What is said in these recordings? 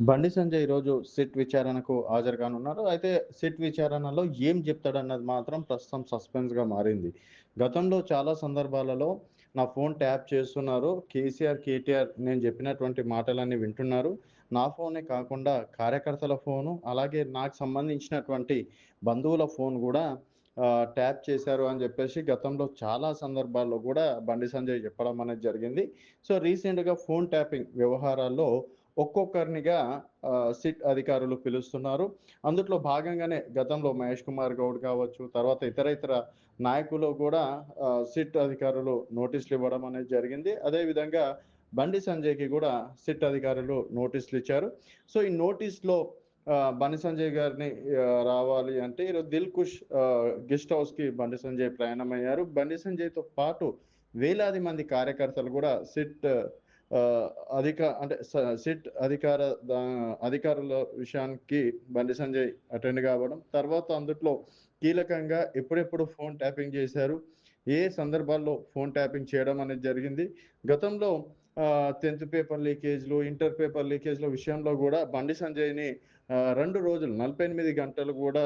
బండి సంజయ్ ఈరోజు సిట్ విచారణకు హాజరు కానున్నారు. అయితే సిట్ విచారణలో ఏం జెప్తాడన్నది మాత్రం ప్రస్తుతం సస్పెన్స్‌గా మారింది. గతంలో చాలా సందర్భాలలో నా ఫోన్ ట్యాప్ చేస్తున్నారు. కేసీఆర్, కేటీఆర్ నేను జెప్పినటువంటి మాటలన్నీ వింటున్నారు. నా ఫోనే కాకుండా కార్యకర్తల ఫోను, అలాగే నాకు సంబంధించినటువంటి బంధువుల ఫోన్ గూడా ట్యాప్ చేశారు అని జెప్పేసి గతంలో చాలా సందర్భాల్లో గూడా బండి సంజయ్ చెప్పడం అనేది జరిగింది. సో, రీసెంట్‌గా ఫోన్ ట్యాపింగ్ వ్యవహారాల్లో ఒక్కొక్కరినిగా సిట్ అధికారులు పిలుస్తున్నారు. అందుట్లో భాగంగానే గతంలో మహేష్ కుమార్ గౌడ్ కావచ్చు, తర్వాత ఇతర నాయకులు గూడా సిట్ అధికారులు నోటీసులివ్వడం అనేది జరిగింది. అదే విధంగా బండి సంజయ్‌కి గూడా సిట్ అధికారులు నోటీసులిచ్చారు. సో, ఈ నోటీస్‌లో బండి సంజయ్ గారిని రావాలి అంటే ఈరోజు 'దిల్ కుష్' గెస్ట్ హౌస్‌కి బండి సంజయ్ ప్రయాణమయ్యారు. బండి సంజయ్‌తో పాటు వేలాది మంది కార్యకర్తలు గూడా సిట్ ఆహ్, అంటే సిట్ అధికారుల విషయానికి బండి సంజయ్ అటెండ్ కావడం. తర్వాత అందుట్లో కీలకంగా ఎప్పుడెప్పుడు ఫోన్ ట్యాపింగ్ చేశారు, ఏ సందర్భాల్లో ఫోన్ ట్యాపింగ్ చేయడం అనేది జరిగింది. గతంలో 10థ్ పేపర్ లీకేజ్‌లు, ఇంటర్ పేపర్ లీకేజ్‌ల విషయంలో గూడా బండి సంజయ్‌ని 2 రోజులు 48 గంటలు గూడా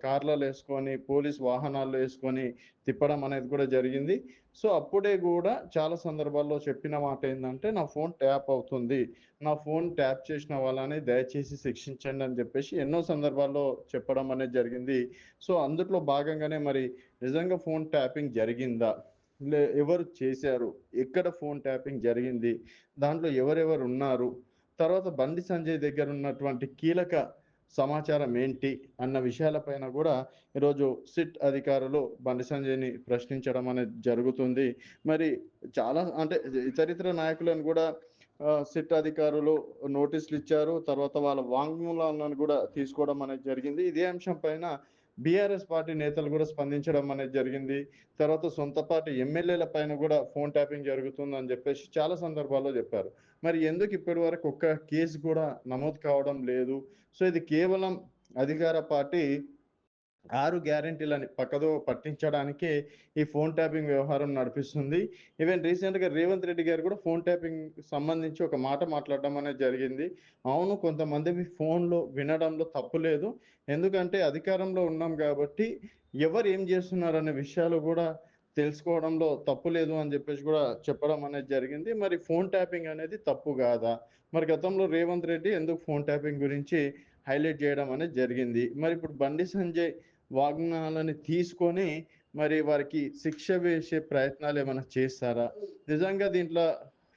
కార్‌లలో యేసుకొని, పోలీస్ వాహనాల్లో యేసుకొని తిప్పడం అనేది కూడా జరిగింది. సో, అప్పుడే గూడా చాలా సందర్భాల్లో చెప్పిన మాటేందంటే, "నా ఫోన్ ట్యాప్ అవుతుంది. నా ఫోన్ ట్యాప్ చేసిన వాళ్ళని దయచేసి శిక్షించండి" అని జెప్పేసి ఎన్నో సందర్భాల్లో చెప్పడం అనేది జరిగింది. సో, అందుట్లో భాగంగానే మరి నిజంగా ఫోన్ ట్యాపింగ్ జరిగిందా? ఎవరు చేశారు? ఎక్కడ ఫోన్ ట్యాపింగ్ జరిగింది? దాంట్లో ఎవరెవరున్నారు? తర్వాత బండి సంజయ్ దగ్గరున్నటువంటి కీలక సమాచారం ఏంటి? అన్న విషయాలపైన గూడా ఈరోజు సిట్ అధికారులు బండి సంజయ్‌ని ప్రశ్నించడం అనేది జరుగుతుంది. మరి చాలా అంటే ఇతరితర నాయకులను గూడా సిట్ అధికారులు నోటీసులిచ్చారు. తర్వాత వాళ్ళ వాంగ్మూలాలను గూడా తీసుకోవడం అనేది జరిగింది. ఇదే అంశం పైన బీఆర్ఎస్ పార్టీ నేతలు గూడా స్పందించడం అనేది జరిగింది. తర్వాత సొంత పార్టీ ఎమ్మెల్యేల పైన గూడా ఫోన్ ట్యాపింగ్ జరుగుతుందని జెప్పేసి చాలా సందర్భాల్లో జెప్పారు. మరి ఎందుకు ఇప్పటి వరకు ఒక్క కేసు కూడా నమోదు కావడం లేదు? సో, ఇది కేవలం అధికార పార్టీ 6 గ్యారంటీలని పక్కదోవ పట్టించడానికే ఈ ఫోన్ ట్యాపింగ్ వ్యవహారం నడిపిస్తుంది. ఈవెన్ రీసెంట్‌గా రేవంత్ రెడ్డి గారు కూడా ఫోన్ ట్యాపింగ్ సంబంధించి ఒక మాట మాట్లాడడం అనేది జరిగింది. అవును, కొంతమందివి ఫోన్‌లో వినడంలో తప్పు లేదు. ఎందుకంటే అధికారంలో ఉన్నాం గాబట్టి ఎవరు ఏం జేస్తున్నారనే విషయాలు గూడా తెలుసుకోవడంలో తప్పు లేదు అని జెప్పేసి గూడా చెప్పడం అనేది జరిగింది. మరి ఫోన్ ట్యాపింగ్ అనేది తప్పు గాదా? మరి గతంలో రేవంత్ రెడ్డి ఎందుకు ఫోన్ ట్యాపింగ్ గురించి హైలైట్ జేయడం అనేది జరిగింది. మరిప్పుడు బండి సంజయ్ వాగ్దానాలని తీసుకొని మరి వారికి శిక్ష వేసే ప్రయత్నాలేమన్నా చేస్తారా? నిజంగా దీంట్లో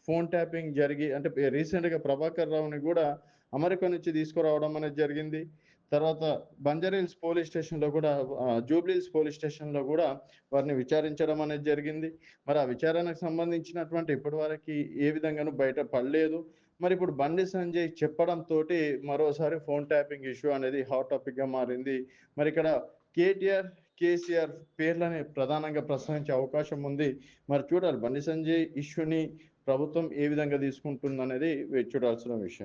ఫోన్ ట్యాపింగ్ జరిగి అంటే రీసెంట్‌గా 'ప్రభాకర్ రావు'ని గూడా అమెరికా నుంచి తీసుకురావడం అనేది జరిగింది. తర్వాత బంజారాహిల్స్ పోలీస్ స్టేషన్‌లో గూడా జూబ్లీ హిల్స్ పోలీస్ స్టేషన్‌లో గూడా వారిని విచారించడం అనేది జరిగింది. మరి ఆ విచారణకు సంబంధించినటువంటి ఇప్పటి వరకి ఏ విధంగాను బయట పడలేదు. మరిప్పుడు బండి సంజయ్ చెప్పడంతోటి మరోసారి ఫోన్ ట్యాపింగ్ ఇష్యూ అనేది హాట్ టాపిక్‌గా మారింది. మరిక్కడ కేటీఆర్, కేసీఆర్ పేర్లని ప్రధానంగా ప్రస్తావించే అవకాశం ఉంది. మరి చూడాలి బండి సంజయ్ ఇష్యూని ప్రభుత్వం ఏ విధంగా తీసుకుంటుందనేది వేచి చూడాల్సిన విషయం.